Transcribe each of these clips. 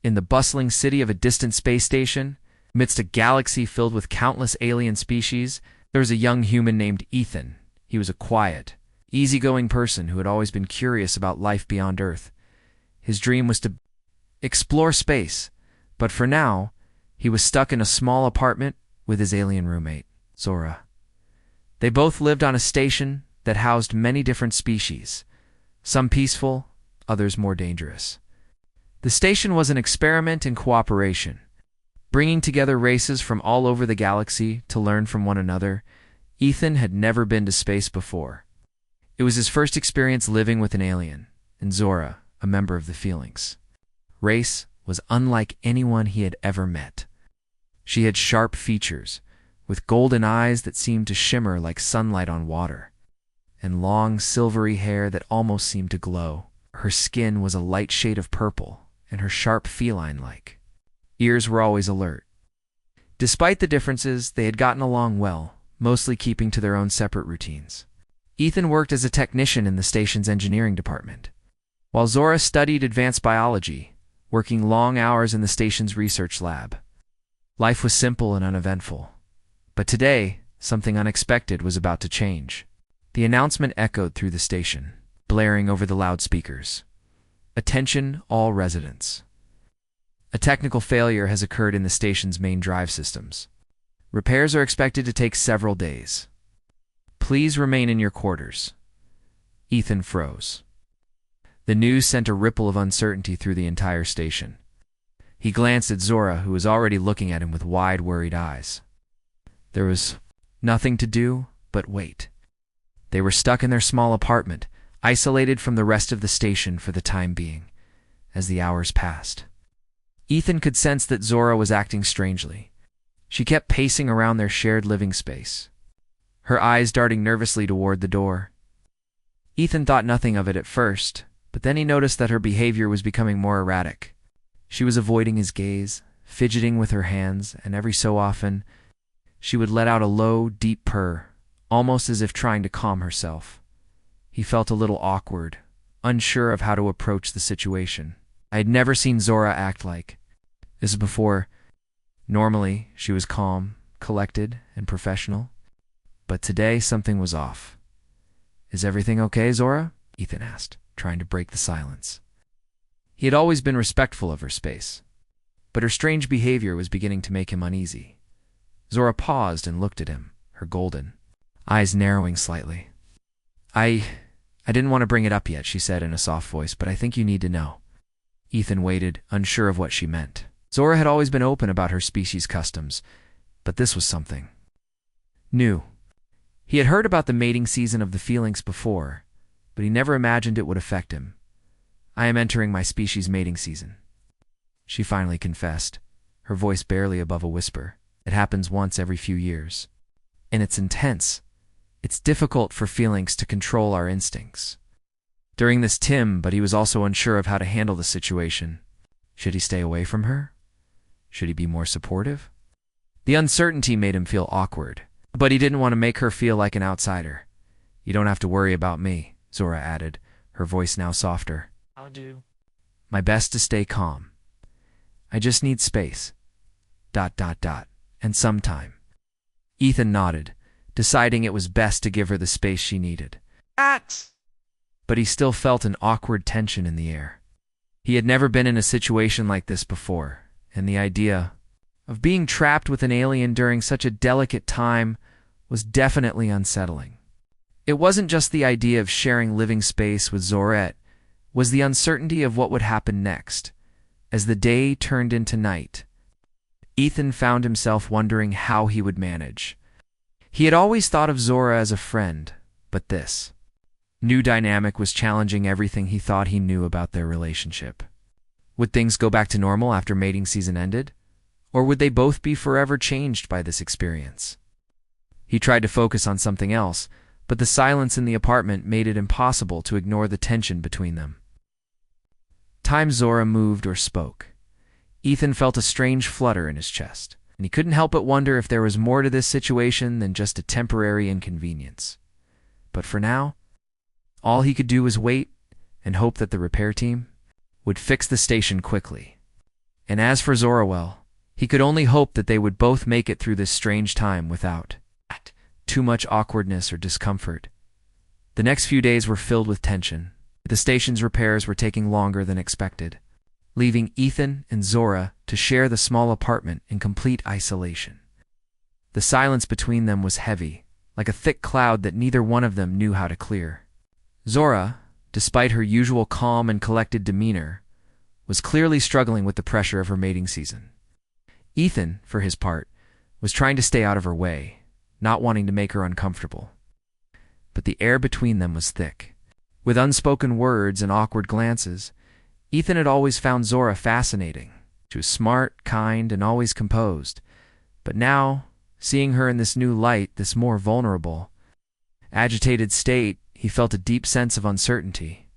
In the bustling city of a distant space station, amidst a galaxy filled with countless alien species, there was a young human named Ethan. He was a quiet, easygoing person who had always been curious about life beyond Earth. His dream was to explore space, but for now, he was stuck in a small apartment with his alien roommate, Zora. They both lived on a station that housed many different species, some peaceful, others more dangerous. The station was an experiment in cooperation, bringing together races from all over the galaxy to learn from one another. Ethan had never been to space before. It was his first experience living with an alien, and Zora, a member of the Feelings race, was unlike anyone he had ever met. She had sharp features, with golden eyes that seemed to shimmer like sunlight on water, and long silvery hair that almost seemed to glow. Her skin was a light shade of purple, and her sharp feline-like ears were always alert. Despite the differences, they had gotten along well, mostly keeping to their own separate routines. Ethan worked as a technician in the station's engineering department, while Zora studied advanced biology, working long hours in the station's research lab. Life was simple and uneventful. But today, something unexpected was about to change. The announcement echoed through the station, blaring over the loudspeakers. Attention, all residents. A technical failure has occurred in the station's main drive systems. Repairs are expected to take several days. Please remain in your quarters. Ethan froze. The news sent a ripple of uncertainty through the entire station. He glanced at Zora, who was already looking at him with wide, worried eyes. There was nothing to do but wait. They were stuck in their small apartment, isolated from the rest of the station for the time being, as the hours passed. Ethan could sense that Zora was acting strangely. She kept pacing around their shared living space, her eyes darting nervously toward the door. Ethan thought nothing of it at first, but then he noticed that her behavior was becoming more erratic. She was avoiding his gaze, fidgeting with her hands, and every so often, she would let out a low, deep purr, almost as if trying to calm herself. He felt a little awkward, unsure of how to approach the situation. I had never seen Zora act like this before. Normally, she was calm, collected, and professional. But today, something was off. Is everything okay, Zora? Ethan asked, trying to break the silence. He had always been respectful of her space, but her strange behavior was beginning to make him uneasy. Zora paused and looked at him, her golden eyes narrowing slightly. I didn't want to bring it up yet, she said in a soft voice, but I think you need to know. Ethan waited, unsure of what she meant. Zora had always been open about her species' customs, but this was something new. He had heard about the mating season of the Feelings before, but he never imagined it would affect him. I am entering my species' mating season, she finally confessed, her voice barely above a whisper. It happens once every few years, and it's intense. It's difficult for Feelings to control our instincts. During this, but he was also unsure of how to handle the situation. Should he stay away from her? Should he be more supportive? The uncertainty made him feel awkward, but he didn't want to make her feel like an outsider. You don't have to worry about me, Zora added, her voice now softer. I'll do my best to stay calm. I just need space. ... and some time. Ethan nodded, deciding it was best to give her the space she needed. But he still felt an awkward tension in the air. He had never been in a situation like this before, and the idea of being trapped with an alien during such a delicate time was definitely unsettling. It wasn't just the idea of sharing living space with Zora, it was the uncertainty of what would happen next. As the day turned into night, Ethan found himself wondering how he would manage. He had always thought of Zora as a friend, but this new dynamic was challenging everything he thought he knew about their relationship. Would things go back to normal after mating season ended? Or would they both be forever changed by this experience? He tried to focus on something else, but the silence in the apartment made it impossible to ignore the tension between them. Time Zora moved or spoke, Ethan felt a strange flutter in his chest, and he couldn't help but wonder if there was more to this situation than just a temporary inconvenience. But for now, all he could do was wait and hope that the repair team would fix the station quickly. And as for Zora, well, he could only hope that they would both make it through this strange time without too much awkwardness or discomfort. The next few days were filled with tension. The station's repairs were taking longer than expected, leaving Ethan and Zora to share the small apartment in complete isolation. The silence between them was heavy, like a thick cloud that neither one of them knew how to clear. Zora, despite her usual calm and collected demeanor, was clearly struggling with the pressure of her mating season. Ethan, for his part, was trying to stay out of her way, not wanting to make her uncomfortable. But the air between them was thick. With unspoken words and awkward glances, Ethan had always found Zora fascinating. She was smart, kind, and always composed. But now, seeing her in this new light, this more vulnerable, agitated state, he felt a deep sense of uncertainty.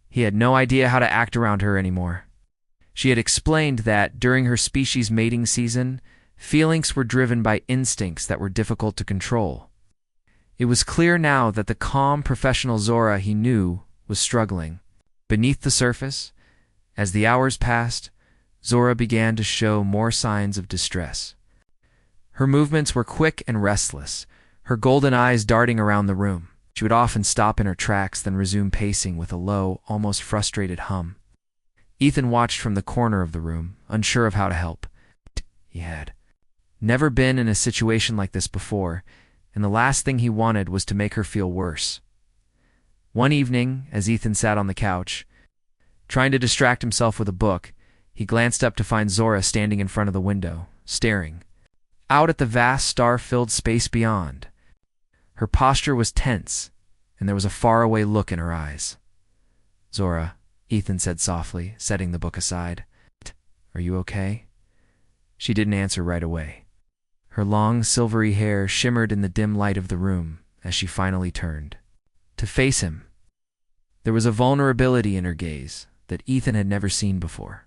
He had no idea how to act around her anymore. She had explained that, during her species' mating season, feelings were driven by instincts that were difficult to control. It was clear now that the calm, professional Zora he knew was struggling. Beneath the surface, as the hours passed, Zora began to show more signs of distress. Her movements were quick and restless, her golden eyes darting around the room. She would often stop in her tracks, then resume pacing with a low, almost frustrated hum. Ethan watched from the corner of the room, unsure of how to help. He had never been in a situation like this before, and the last thing he wanted was to make her feel worse. One evening, as Ethan sat on the couch, trying to distract himself with a book, he glanced up to find Zora standing in front of the window, staring out at the vast star-filled space beyond. Her posture was tense, and there was a faraway look in her eyes. "Zora," Ethan said softly, setting the book aside. "Are you okay?" She didn't answer right away. Her long, silvery hair shimmered in the dim light of the room as she finally turned to face him. There was a vulnerability in her gaze that Ethan had never seen before.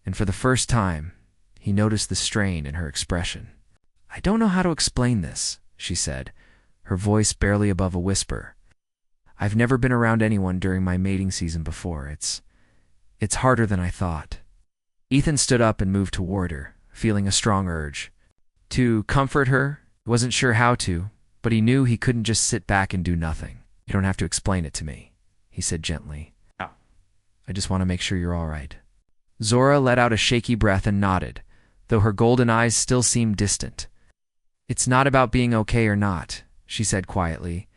And for the first time, he noticed the strain in her expression. "I don't know how to explain this," she said, her voice barely above a whisper. "I've never been around anyone during my mating season before. It's harder than I thought." Ethan stood up and moved toward her, feeling a strong urge to comfort her. He wasn't sure how to, but he knew he couldn't just sit back and do nothing. "You don't have to explain it to me," he said gently. "I just want to make sure you're all right." Zora let out a shaky breath and nodded, though her golden eyes still seemed distant. "It's not about being okay or not," she said quietly.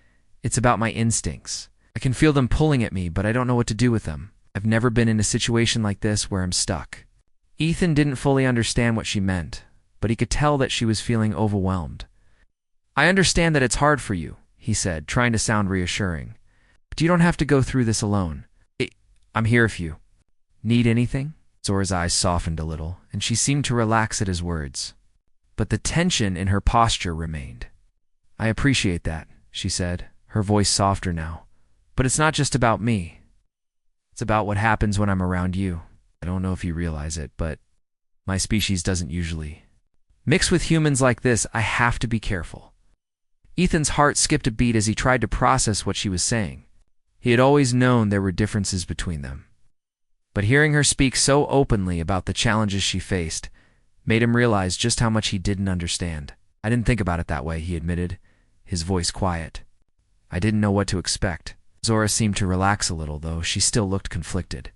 "It's about my instincts. I can feel them pulling at me, but I don't know what to do with them. I've never been in a situation like this where I'm stuck." Ethan didn't fully understand what she meant, but he could tell that she was feeling overwhelmed. "I understand that it's hard for you," he said, trying to sound reassuring. "But you don't have to go through this alone. I'm here if you need anything." Zora's eyes softened a little, and she seemed to relax at his words. But the tension in her posture remained. "I appreciate that," she said, her voice softer now. "But it's not just about me. It's about what happens when I'm around you. I don't know if you realize it, but my species doesn't usually mix with humans like this. I have to be careful." Ethan's heart skipped a beat as he tried to process what she was saying. He had always known there were differences between them. But hearing her speak so openly about the challenges she faced made him realize just how much he didn't understand. "I didn't think about it that way," he admitted, his voice quiet. "I didn't know what to expect." Zora seemed to relax a little, though she still looked conflicted.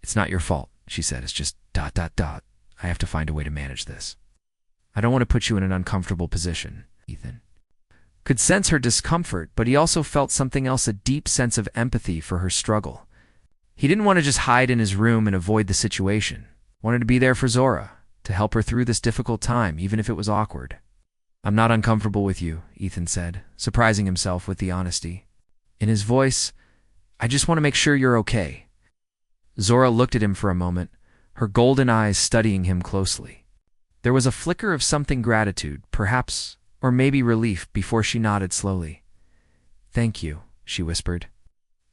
"It's not your fault," she said. "It's just ... I have to find a way to manage this. I don't want to put you in an uncomfortable position." Ethan could sense her discomfort, but he also felt something else, a deep sense of empathy for her struggle. He didn't want to just hide in his room and avoid the situation. Wanted to be there for Zora, to help her through this difficult time, even if it was awkward. "I'm not uncomfortable with you," Ethan said, surprising himself with the honesty in his voice. "I just want to make sure you're okay." Zora looked at him for a moment, her golden eyes studying him closely. There was a flicker of something gratitude, perhaps, or maybe relief, before she nodded slowly. "Thank you," she whispered.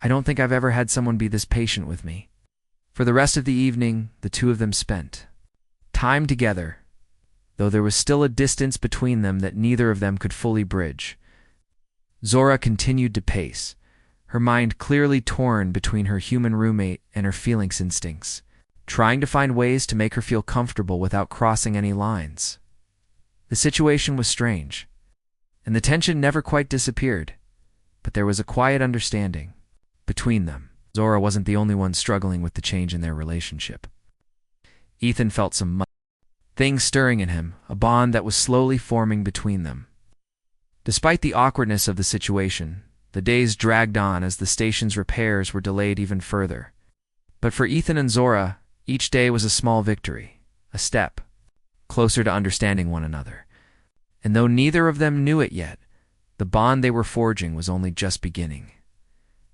"I don't think I've ever had someone be this patient with me." For the rest of the evening, the two of them spent time together, though there was still a distance between them that neither of them could fully bridge. Zora continued to pace, her mind clearly torn between her human roommate and her feelings instincts, trying to find ways to make her feel comfortable without crossing any lines. The situation was strange, and the tension never quite disappeared, but there was a quiet understanding between them. Zora wasn't the only one struggling with the change in their relationship. Ethan felt some things stirring in him, a bond that was slowly forming between them. Despite the awkwardness of the situation, the days dragged on as the station's repairs were delayed even further. But for Ethan and Zora, each day was a small victory, a step closer to understanding one another. And though neither of them knew it yet, the bond they were forging was only just beginning.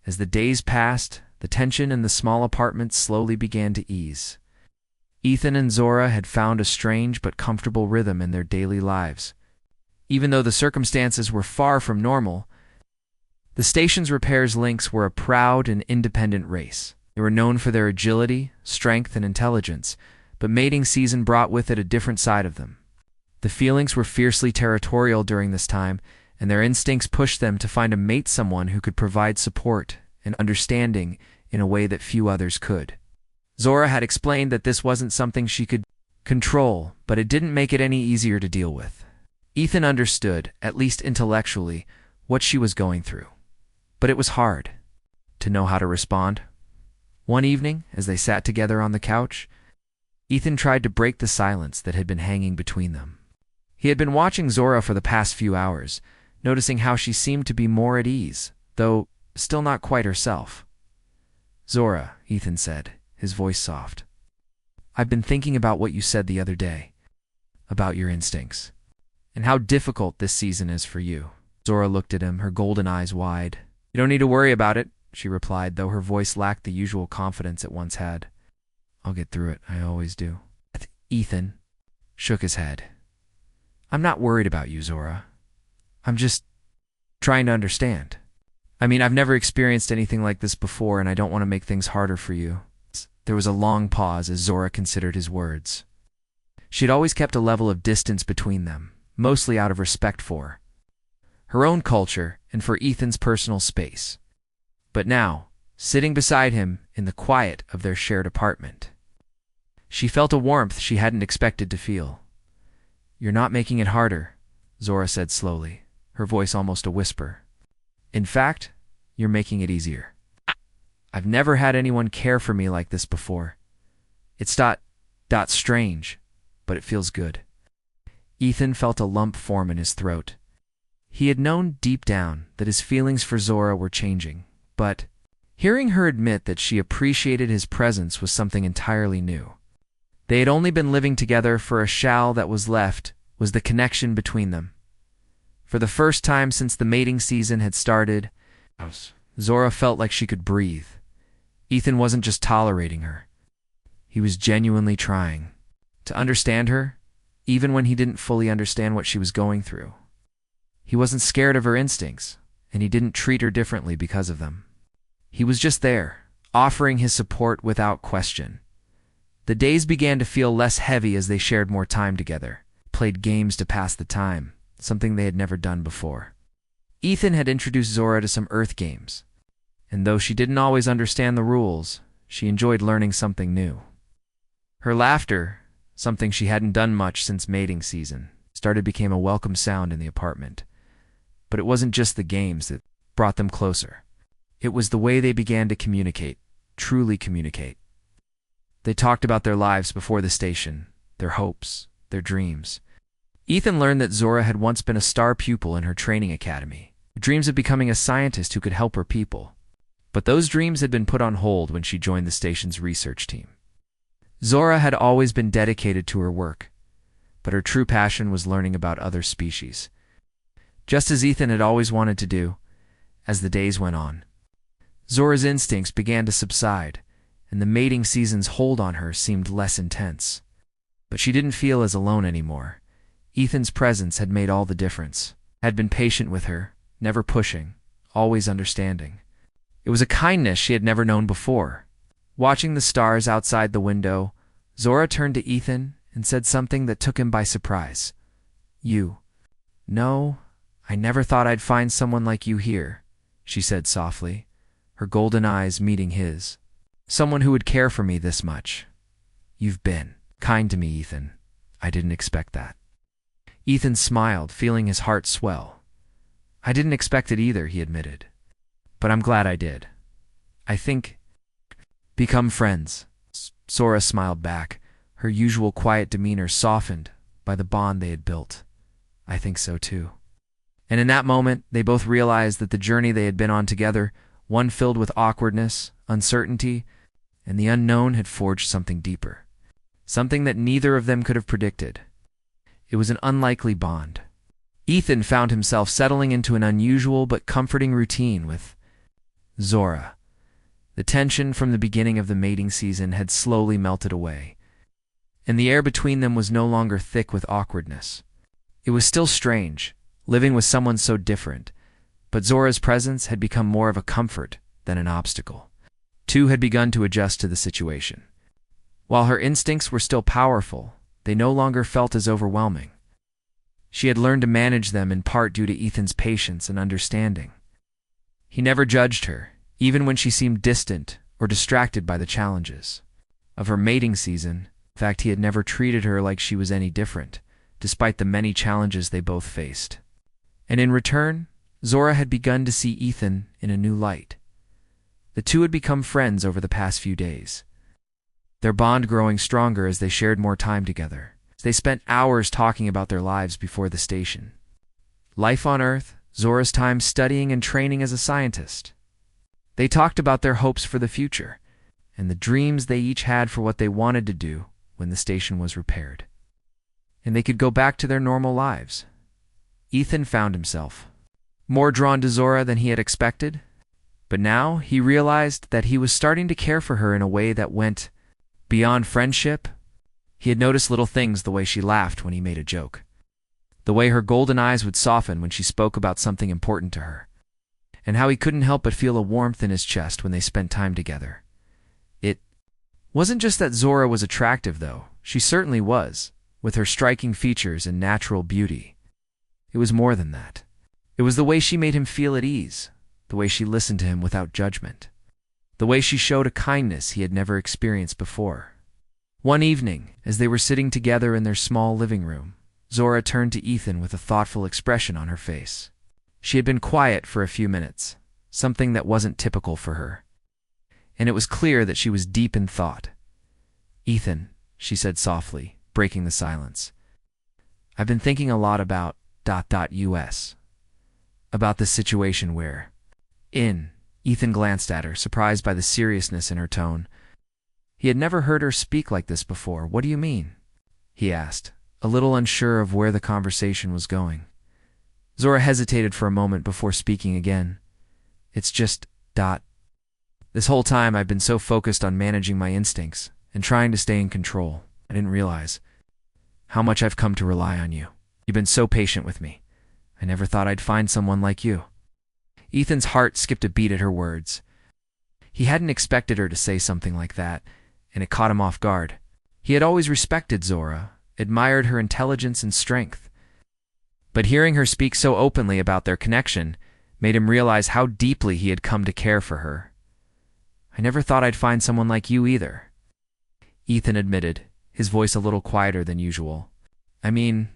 As the days passed, the tension in the small apartment slowly began to ease. Ethan and Zora had found a strange but comfortable rhythm in their daily lives. Even though the circumstances were far from normal, the station's repairs links were a proud and independent race. They were known for their agility, strength, and intelligence, but mating season brought with it a different side of them. The feelings were fiercely territorial during this time, and their instincts pushed them to find a mate, someone who could provide support and understanding in a way that few others could. Zora had explained that this wasn't something she could control, but it didn't make it any easier to deal with. Ethan understood, at least intellectually, what she was going through. But it was hard to know how to respond. One evening, as they sat together on the couch, Ethan tried to break the silence that had been hanging between them. He had been watching Zora for the past few hours, noticing how she seemed to be more at ease, though still not quite herself. "Zora," Ethan said, his voice soft, "I've been thinking about what you said the other day, about your instincts, and how difficult this season is for you." Zora looked at him, her golden eyes wide. "You don't need to worry about it," she replied, though her voice lacked the usual confidence it once had. "I'll get through it, I always do." Ethan shook his head. "I'm not worried about you, Zora. I'm just trying to understand. I've never experienced anything like this before, and I don't want to make things harder for you." There was a long pause as Zora considered his words. She had always kept a level of distance between them, mostly out of respect for her own culture and for Ethan's personal space. But now, sitting beside him in the quiet of their shared apartment, she felt a warmth she hadn't expected to feel. "You're not making it harder," Zora said slowly, her voice almost a whisper. "In fact, you're making it easier. I've never had anyone care for me like this before. It's strange, but it feels good." Ethan felt a lump form in his throat. He had known deep down that his feelings for Zora were changing, but hearing her admit that she appreciated his presence was something entirely new. They had only been living together for a shell that was left was the connection between them. For the first time since the mating season had started, Zora felt like she could breathe. Ethan wasn't just tolerating her. He was genuinely trying to understand her, even when he didn't fully understand what she was going through. He wasn't scared of her instincts, and he didn't treat her differently because of them. He was just there, offering his support without question. The days began to feel less heavy as they shared more time together, played games to pass the time, something they had never done before. Ethan had introduced Zora to some Earth games, and though she didn't always understand the rules, she enjoyed learning something new. Her laughter, something she hadn't done much since mating season, became a welcome sound in the apartment. But it wasn't just the games that brought them closer. It was the way they began to communicate, truly communicate. They talked about their lives before the station, their hopes, their dreams. Ethan learned that Zora had once been a star pupil in her training academy, dreams of becoming a scientist who could help her people. But those dreams had been put on hold when she joined the station's research team. Zora had always been dedicated to her work, but her true passion was learning about other species, just as Ethan had always wanted to do. As the days went on, Zora's instincts began to subside, and the mating season's hold on her seemed less intense. But she didn't feel as alone anymore. Ethan's presence had made all the difference, had been patient with her, never pushing, always understanding. It was a kindness she had never known before. Watching the stars outside the window, Zora turned to Ethan and said something that took him by surprise. "No, I never thought I'd find someone like you here," she said softly, her golden eyes meeting his. "Someone who would care for me this much." You've been kind to me, Ethan. I didn't expect that. Ethan smiled, feeling his heart swell. I didn't expect it either, he admitted. But I'm glad I did. I think... Become friends. Zora smiled back, her usual quiet demeanor softened by the bond they had built. I think so too. And in that moment, they both realized that the journey they had been on together, one filled with awkwardness, uncertainty, and the unknown, had forged something deeper. Something that neither of them could have predicted. It was an unlikely bond. Ethan found himself settling into an unusual but comforting routine with Zora. The tension from the beginning of the mating season had slowly melted away, and the air between them was no longer thick with awkwardness. It was still strange, living with someone so different, but Zora's presence had become more of a comfort than an obstacle. Two had begun to adjust to the situation. While her instincts were still powerful, they no longer felt as overwhelming. She had learned to manage them in part due to Ethan's patience and understanding. He never judged her, even when she seemed distant or distracted by the challenges of her mating season. In fact, he had never treated her like she was any different, despite the many challenges they both faced. And in return, Zora had begun to see Ethan in a new light. The two had become friends over the past few days, their bond growing stronger as they shared more time together. They spent hours talking about their lives before the station. Life on Earth, Zora's time studying and training as a scientist. They talked about their hopes for the future, and the dreams they each had for what they wanted to do when the station was repaired. And they could go back to their normal lives. Ethan found himself more drawn to Zora than he had expected, but now he realized that he was starting to care for her in a way that went beyond friendship. He had noticed little things, the way she laughed when he made a joke, the way her golden eyes would soften when she spoke about something important to her, and how he couldn't help but feel a warmth in his chest when they spent time together. It wasn't just that Zora was attractive, though. She certainly was, with her striking features and natural beauty. It was more than that. It was the way she made him feel at ease, the way she listened to him without judgment, the way she showed a kindness he had never experienced before. One evening, as they were sitting together in their small living room, Zora turned to Ethan with a thoughtful expression on her face. She had been quiet for a few minutes, something that wasn't typical for her, and it was clear that she was deep in thought. Ethan, she said softly, breaking the silence, I've been thinking a lot about ... US. About this situation where... Ethan glanced at her, surprised by the seriousness in her tone. He had never heard her speak like this before. What do you mean? He asked, a little unsure of where the conversation was going. Zora hesitated for a moment before speaking again. It's just... This whole time I've been so focused on managing my instincts and trying to stay in control, I didn't realize how much I've come to rely on you. You've been so patient with me. I never thought I'd find someone like you. Ethan's heart skipped a beat at her words. He hadn't expected her to say something like that, and it caught him off guard. He had always respected Zora, admired her intelligence and strength, but hearing her speak so openly about their connection made him realize how deeply he had come to care for her. I never thought I'd find someone like you either, Ethan admitted, his voice a little quieter than usual. I mean,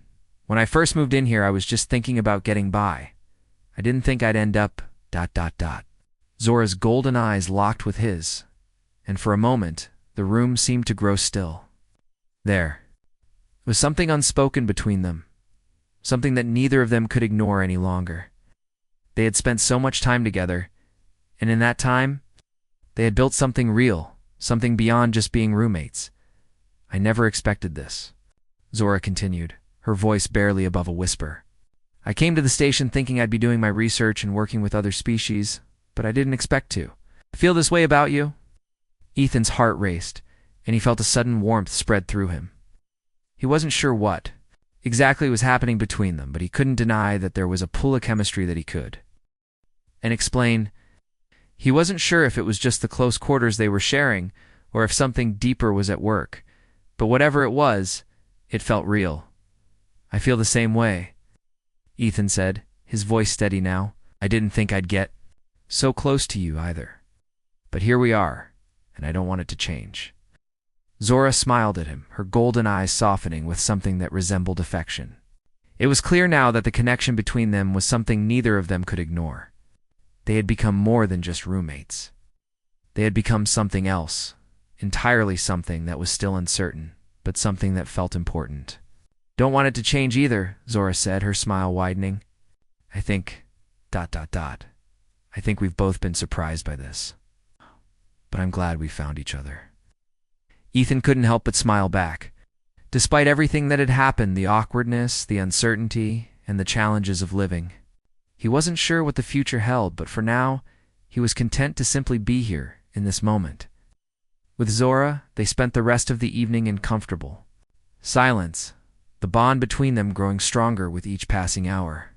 when I first moved in here, I was just thinking about getting by. I didn't think I'd end up... Zora's golden eyes locked with his, and for a moment, the room seemed to grow still. There was something unspoken between them, something that neither of them could ignore any longer. They had spent so much time together, and in that time, they had built something real, something beyond just being roommates. I never expected this, Zora continued, her voice barely above a whisper. I came to the station thinking I'd be doing my research and working with other species, but I didn't expect to. Feel this way about you? Ethan's heart raced, and he felt a sudden warmth spread through him. He wasn't sure what exactly was happening between them, but he couldn't deny that there was a pool of chemistry that he could. And explain, he wasn't sure if it was just the close quarters they were sharing, or if something deeper was at work. But whatever it was, it felt real. I feel the same way, Ethan said, his voice steady now. I didn't think I'd get so close to you either. But here we are, and I don't want it to change. Zora smiled at him, her golden eyes softening with something that resembled affection. It was clear now that the connection between them was something neither of them could ignore. They had become more than just roommates. They had become something else, entirely something that was still uncertain, but something that felt important. "Don't want it to change either," Zora said, her smile widening. I think... I think we've both been surprised by this. But I'm glad we found each other." Ethan couldn't help but smile back. Despite everything that had happened, the awkwardness, the uncertainty, and the challenges of living, he wasn't sure what the future held, but for now, he was content to simply be here, in this moment. With Zora, they spent the rest of the evening in comfortable silence, the bond between them growing stronger with each passing hour.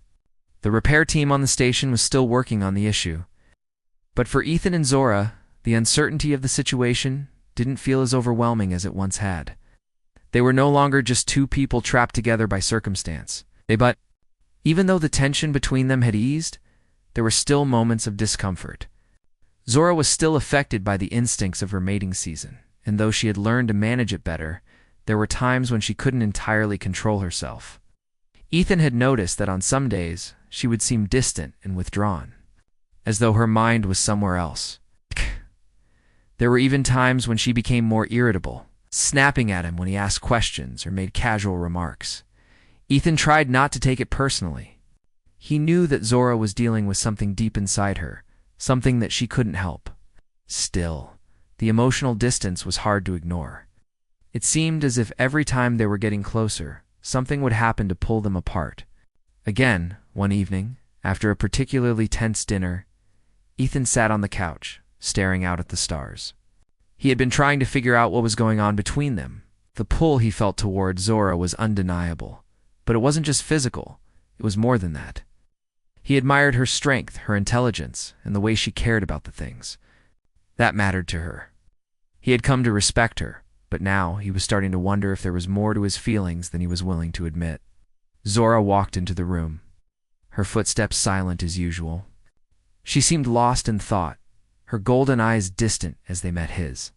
The repair team on the station was still working on the issue. But for Ethan and Zora, the uncertainty of the situation didn't feel as overwhelming as it once had. They were no longer just two people trapped together by circumstance. But even though the tension between them had eased, there were still moments of discomfort. Zora was still affected by the instincts of her mating season, and though she had learned to manage it better, there were times when she couldn't entirely control herself. Ethan had noticed that on some days, she would seem distant and withdrawn, as though her mind was somewhere else. There were even times when she became more irritable, snapping at him when he asked questions or made casual remarks. Ethan tried not to take it personally. He knew that Zora was dealing with something deep inside her, something that she couldn't help. Still, the emotional distance was hard to ignore. It seemed as if every time they were getting closer, something would happen to pull them apart. Again, one evening, after a particularly tense dinner, Ethan sat on the couch, staring out at the stars. He had been trying to figure out what was going on between them. The pull he felt toward Zora was undeniable, but it wasn't just physical, it was more than that. He admired her strength, her intelligence, and the way she cared about the things. That mattered to her. He had come to respect her, but now he was starting to wonder if there was more to his feelings than he was willing to admit. Zora walked into the room, her footsteps silent as usual. She seemed lost in thought, her golden eyes distant as they met his.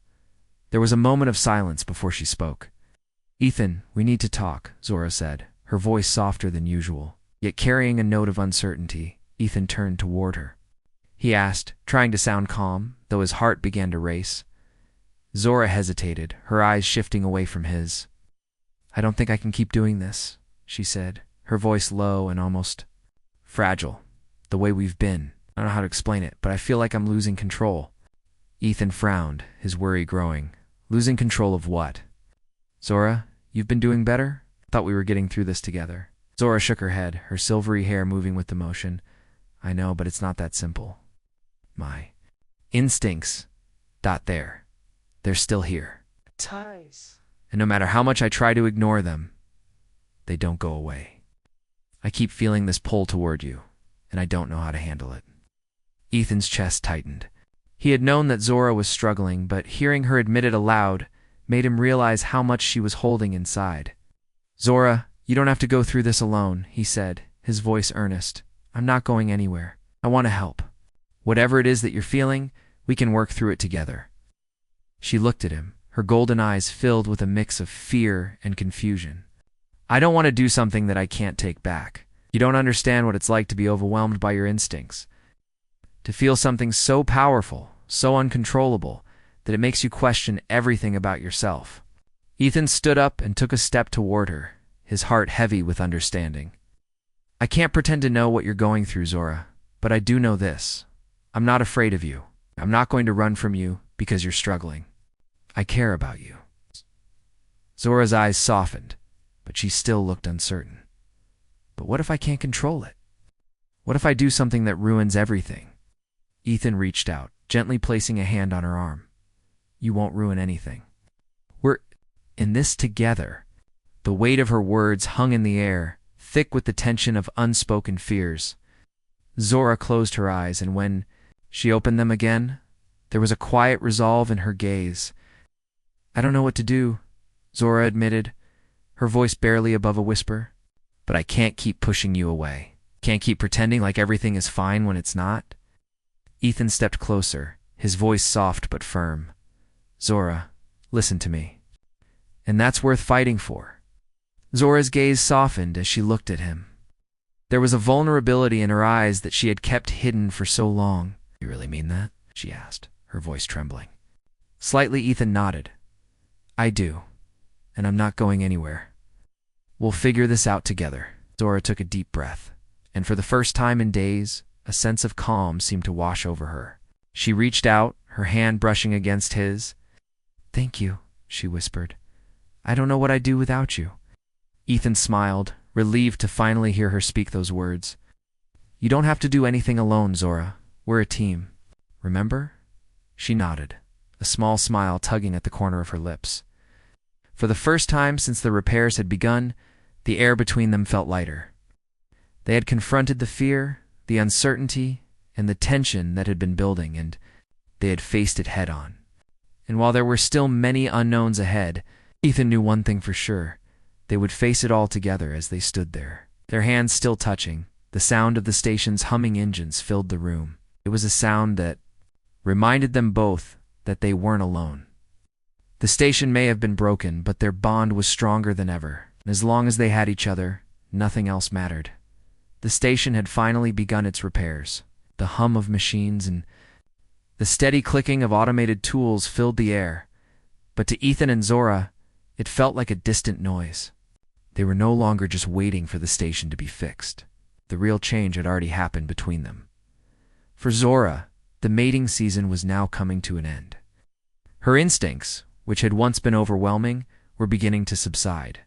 There was a moment of silence before she spoke. "Ethan, we need to talk," Zora said, her voice softer than usual, yet carrying a note of uncertainty. Ethan turned toward her. He asked, trying to sound calm, though his heart began to race. Zora hesitated, her eyes shifting away from his. "I don't think I can keep doing this," she said, her voice low and almost fragile. "The way we've been. I don't know how to explain it, but I feel like I'm losing control." Ethan frowned, his worry growing. Losing control of what? "Zora, you've been doing better? Thought we were getting through this together." Zora shook her head, her silvery hair moving with the motion. "I know, but it's not that simple. My instincts, they're still here. Ties. And no matter how much I try to ignore them, they don't go away. I keep feeling this pull toward you, and I don't know how to handle it." Ethan's chest tightened. He had known that Zora was struggling, but hearing her admit it aloud made him realize how much she was holding inside. "Zora, you don't have to go through this alone," he said, his voice earnest. "I'm not going anywhere. I want to help. Whatever it is that you're feeling, we can work through it together." She looked at him, her golden eyes filled with a mix of fear and confusion. "I don't want to do something that I can't take back. You don't understand what it's like to be overwhelmed by your instincts. To feel something so powerful, so uncontrollable, that it makes you question everything about yourself." Ethan stood up and took a step toward her, his heart heavy with understanding. "I can't pretend to know what you're going through, Zora, but I do know this. I'm not afraid of you. I'm not going to run from you because you're struggling. I care about you." Zora's eyes softened, but she still looked uncertain. "But what if I can't control it? What if I do something that ruins everything?" Ethan reached out, gently placing a hand on her arm. "You won't ruin anything. We're in this together." The weight of her words hung in the air, thick with the tension of unspoken fears. Zora closed her eyes, and when she opened them again, there was a quiet resolve in her gaze. "I don't know what to do," Zora admitted, her voice barely above a whisper. "But I can't keep pushing you away. Can't keep pretending like everything is fine when it's not." Ethan stepped closer, his voice soft but firm. "Zora, listen to me. And that's worth fighting for. Zora's gaze softened as she looked at him. There was a vulnerability in her eyes that she had kept hidden for so long. "You really mean that?" she asked, her voice trembling. Slightly, Ethan nodded. "I do, and I'm not going anywhere. We'll figure this out together." Zora took a deep breath, and for the first time in days, a sense of calm seemed to wash over her. She reached out, her hand brushing against his. "Thank you," she whispered. "I don't know what I'd do without you." Ethan smiled, relieved to finally hear her speak those words. "You don't have to do anything alone, Zora. We're a team. Remember?" She nodded, a small smile tugging at the corner of her lips. For the first time since the repairs had begun, the air between them felt lighter. They had confronted the fear, the uncertainty, and the tension that had been building, and they had faced it head-on. And while there were still many unknowns ahead, Ethan knew one thing for sure. They would face it all together as they stood there, their hands still touching. The sound of the station's humming engines filled the room. It was a sound that reminded them both that they weren't alone. The station may have been broken, but their bond was stronger than ever. And as long as they had each other, nothing else mattered. The station had finally begun its repairs. The hum of machines and the steady clicking of automated tools filled the air. But to Ethan and Zora, it felt like a distant noise. They were no longer just waiting for the station to be fixed. The real change had already happened between them. For Zora, the mating season was now coming to an end. Her instincts, which had once been overwhelming, were beginning to subside,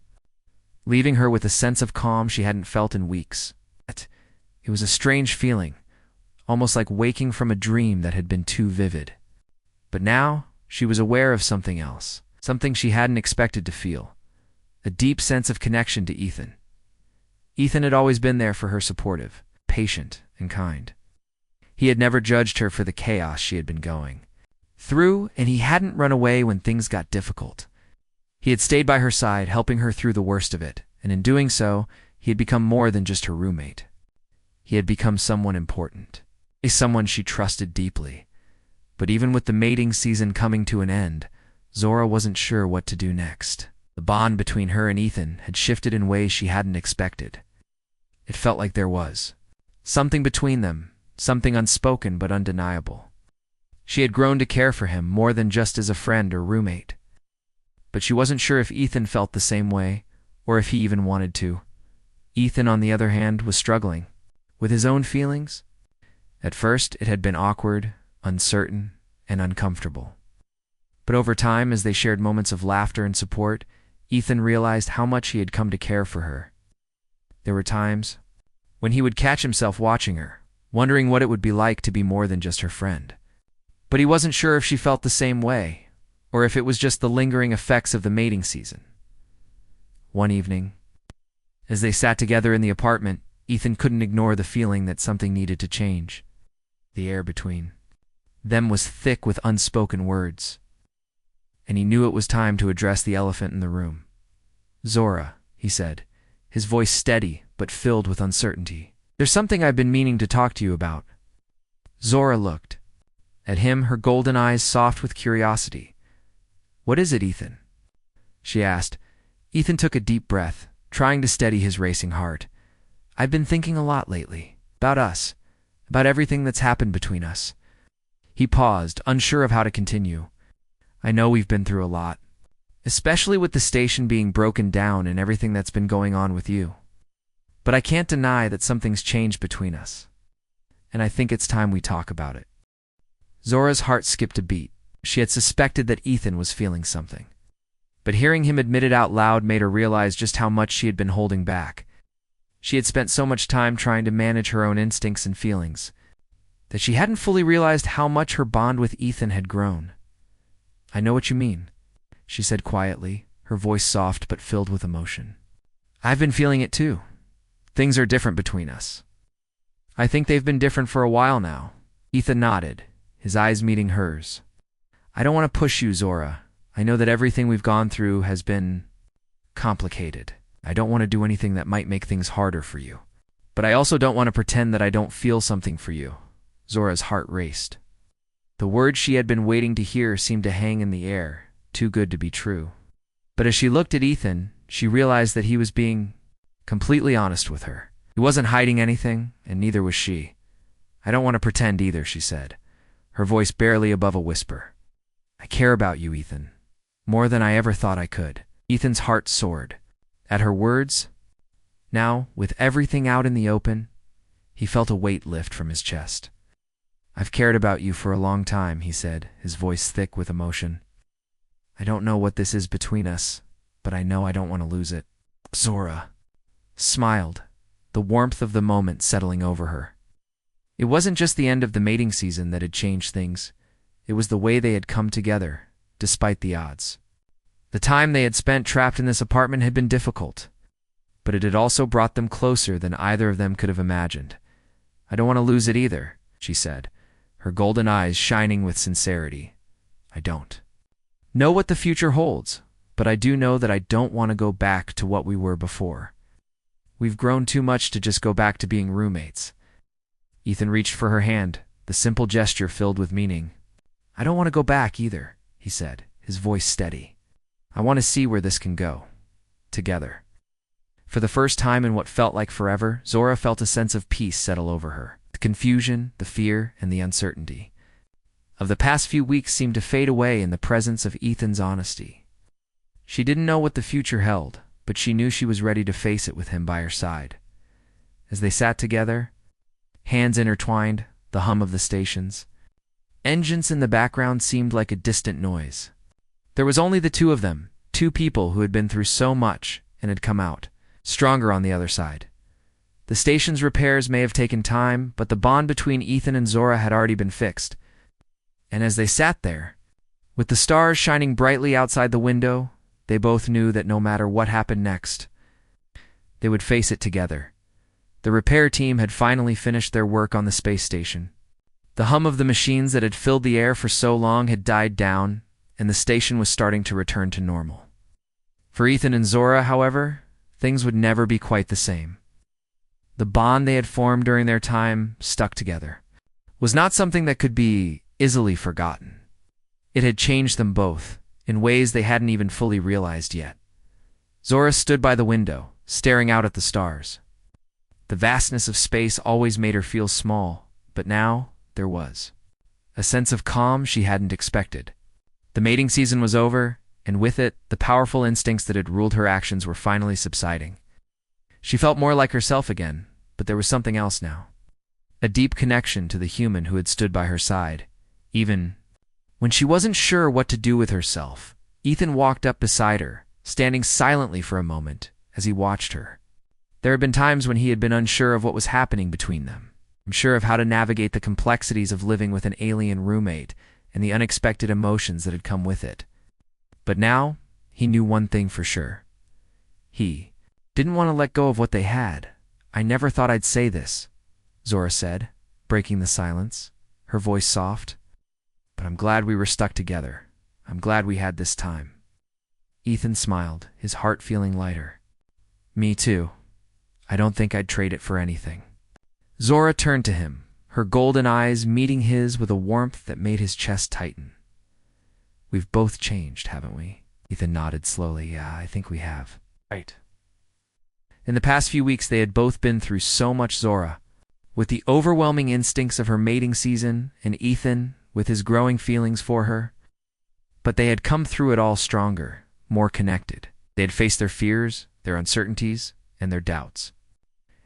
leaving her with a sense of calm she hadn't felt in weeks. It was a strange feeling, almost like waking from a dream that had been too vivid. But now, she was aware of something else, something she hadn't expected to feel. A deep sense of connection to Ethan. Ethan had always been there for her, supportive, patient, and kind. He had never judged her for the chaos she had been going through, and he hadn't run away when things got difficult. He had stayed by her side, helping her through the worst of it, and in doing so, he had become more than just her roommate. He had become someone important, someone she trusted deeply. But even with the mating season coming to an end, Zora wasn't sure what to do next. The bond between her and Ethan had shifted in ways she hadn't expected. It felt like there was something between them, something unspoken but undeniable. She had grown to care for him more than just as a friend or roommate. But she wasn't sure if Ethan felt the same way, or if he even wanted to. Ethan, on the other hand, was struggling with his own feelings. At first, it had been awkward, uncertain, and uncomfortable. But over time, as they shared moments of laughter and support, Ethan realized how much he had come to care for her. There were times when he would catch himself watching her, wondering what it would be like to be more than just her friend. But he wasn't sure if she felt the same way, or if it was just the lingering effects of the mating season. One evening, as they sat together in the apartment, Ethan couldn't ignore the feeling that something needed to change. The air between them was thick with unspoken words, and he knew it was time to address the elephant in the room. "Zora," he said, his voice steady but filled with uncertainty. "There's something I've been meaning to talk to you about." Zora looked at him, her golden eyes soft with curiosity. "What is it, Ethan?" she asked. Ethan took a deep breath, trying to steady his racing heart. "I've been thinking a lot lately, about us, about everything that's happened between us." He paused, unsure of how to continue. "I know we've been through a lot, especially with the station being broken down and everything that's been going on with you. But I can't deny that something's changed between us, and I think it's time we talk about it." Zora's heart skipped a beat. She had suspected that Ethan was feeling something, but hearing him admit it out loud made her realize just how much she had been holding back. She had spent so much time trying to manage her own instincts and feelings that she hadn't fully realized how much her bond with Ethan had grown. "I know what you mean," she said quietly, her voice soft but filled with emotion. "I've been feeling it too. Things are different between us. I think they've been different for a while now." Ethan nodded, his eyes meeting hers. "I don't want to push you, Zora. I know that everything we've gone through has been complicated. I don't want to do anything that might make things harder for you. But I also don't want to pretend that I don't feel something for you." Zora's heart raced. The words she had been waiting to hear seemed to hang in the air, too good to be true. But as she looked at Ethan, she realized that he was being completely honest with her. He wasn't hiding anything, and neither was she. "I don't want to pretend either," she said, her voice barely above a whisper. "I care about you, Ethan, more than I ever thought I could." Ethan's heart soared. At her words, now, with everything out in the open, he felt a weight lift from his chest. "I've cared about you for a long time," he said, his voice thick with emotion. "I don't know what this is between us, but I know I don't want to lose it." Zora smiled, the warmth of the moment settling over her. It wasn't just the end of the mating season that had changed things. It was the way they had come together, despite the odds. The time they had spent trapped in this apartment had been difficult, but it had also brought them closer than either of them could have imagined. "I don't want to lose it either," she said, her golden eyes shining with sincerity. "I don't know what the future holds, but I do know that I don't want to go back to what we were before. We've grown too much to just go back to being roommates." Ethan reached for her hand, the simple gesture filled with meaning. "I don't want to go back either," he said, his voice steady. "I want to see where this can go. Together." For the first time in what felt like forever, Zora felt a sense of peace settle over her. The confusion, the fear, and the uncertainty of the past few weeks seemed to fade away in the presence of Ethan's honesty. She didn't know what the future held, but she knew she was ready to face it with him by her side. As they sat together, hands intertwined, the hum of the stations, engines in the background seemed like a distant noise. There was only the two of them, two people who had been through so much and had come out stronger on the other side. The station's repairs may have taken time, but the bond between Ethan and Zora had already been fixed. And as they sat there, with the stars shining brightly outside the window, they both knew that no matter what happened next, they would face it together. The repair team had finally finished their work on the space station. The hum of the machines that had filled the air for so long had died down, and the station was starting to return to normal. For Ethan and Zora, however, things would never be quite the same. The bond they had formed during their time stuck together was not something that could be easily forgotten. It had changed them both, in ways they hadn't even fully realized yet. Zora stood by the window, staring out at the stars. The vastness of space always made her feel small, but now there was a sense of calm she hadn't expected. The mating season was over, and with it, the powerful instincts that had ruled her actions were finally subsiding. She felt more like herself again, but there was something else now. A deep connection to the human who had stood by her side. Even when she wasn't sure what to do with herself, Ethan walked up beside her, standing silently for a moment as he watched her. There had been times when he had been unsure of what was happening between them, unsure of how to navigate the complexities of living with an alien roommate and the unexpected emotions that had come with it. But now, he knew one thing for sure. He didn't want to let go of what they had. "I never thought I'd say this," Zora said, breaking the silence, her voice soft. "But I'm glad we were stuck together. I'm glad we had this time." Ethan smiled, his heart feeling lighter. "Me too. I don't think I'd trade it for anything." Zora turned to him, her golden eyes meeting his with a warmth that made his chest tighten. "We've both changed, haven't we?" Ethan nodded slowly. "Yeah, I think we have." "Right." In the past few weeks, they had both been through so much. Zora, with the overwhelming instincts of her mating season, and Ethan, with his growing feelings for her. But they had come through it all stronger, more connected. They had faced their fears, their uncertainties, and their doubts.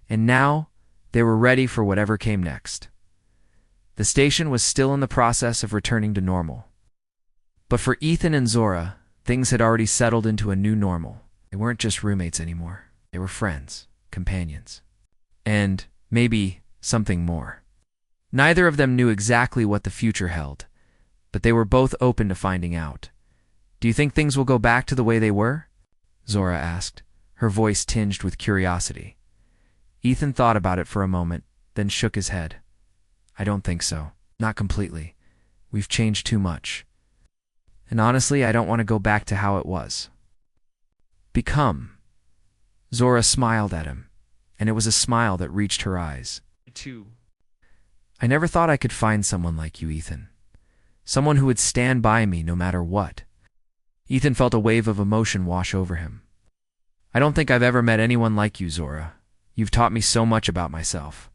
And now, they were ready for whatever came next. The station was still in the process of returning to normal. But for Ethan and Zora, things had already settled into a new normal. They weren't just roommates anymore. They were friends, companions, and maybe something more. Neither of them knew exactly what the future held, but they were both open to finding out. "Do you think things will go back to the way they were?" Zora asked, her voice tinged with curiosity. Ethan thought about it for a moment, then shook his head. "I don't think so. Not completely. We've changed too much. And honestly, I don't want to go back to how it was." "Become." Zora smiled at him, and it was a smile that reached her eyes. "Too. I never thought I could find someone like you, Ethan. Someone who would stand by me no matter what. Ethan felt a wave of emotion wash over him. "I don't think I've ever met anyone like you, Zora. You've taught me so much about myself.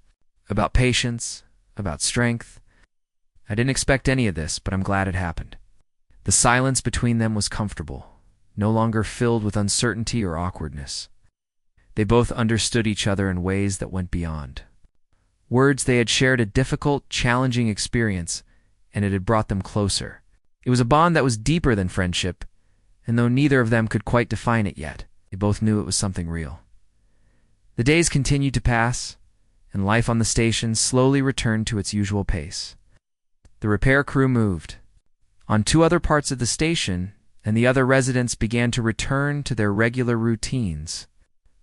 About patience, about strength. I didn't expect any of this, but I'm glad it happened." The silence between them was comfortable, no longer filled with uncertainty or awkwardness. They both understood each other in ways that went beyond words. They had shared a difficult, challenging experience, and it had brought them closer. It was a bond that was deeper than friendship, and though neither of them could quite define it yet, they both knew it was something real. The days continued to pass, and life on the station slowly returned to its usual pace. The repair crew moved on to other parts of the station, and the other residents began to return to their regular routines.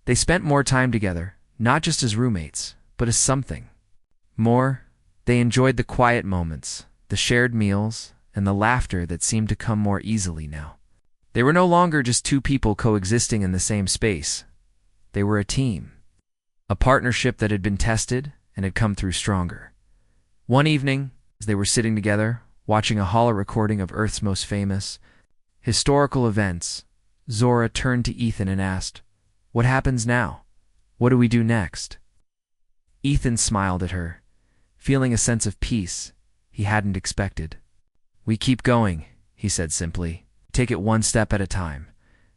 They spent more time together, not just as roommates, but as something more. They enjoyed the quiet moments, the shared meals, and the laughter that seemed to come more easily now. They were no longer just two people coexisting in the same space. They were a team, a partnership that had been tested and had come through stronger. One evening, as they were sitting together, watching a holo recording of Earth's most famous historical events, Zora turned to Ethan and asked, "What happens now? What do we do next?" Ethan smiled at her, feeling a sense of peace he hadn't expected. "We keep going," he said simply. "Take it one step at a time.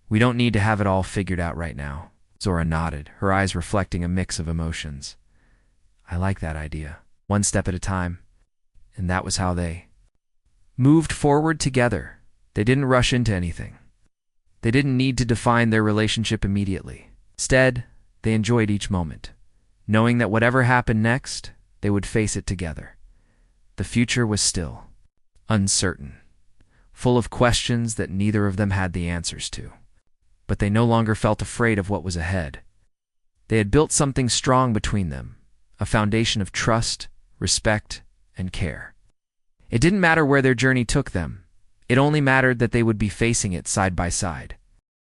We don't need to have it all figured out right now." Zora nodded, her eyes reflecting a mix of emotions. "I like that idea. One step at a time." And that was how they moved forward together. They didn't rush into anything. They didn't need to define their relationship immediately. Instead, they enjoyed each moment, knowing that whatever happened next, they would face it together. The future was still uncertain, full of questions that neither of them had the answers to. But they no longer felt afraid of what was ahead. They had built something strong between them, a foundation of trust, respect, and care. It didn't matter where their journey took them. It only mattered that they would be facing it side by side.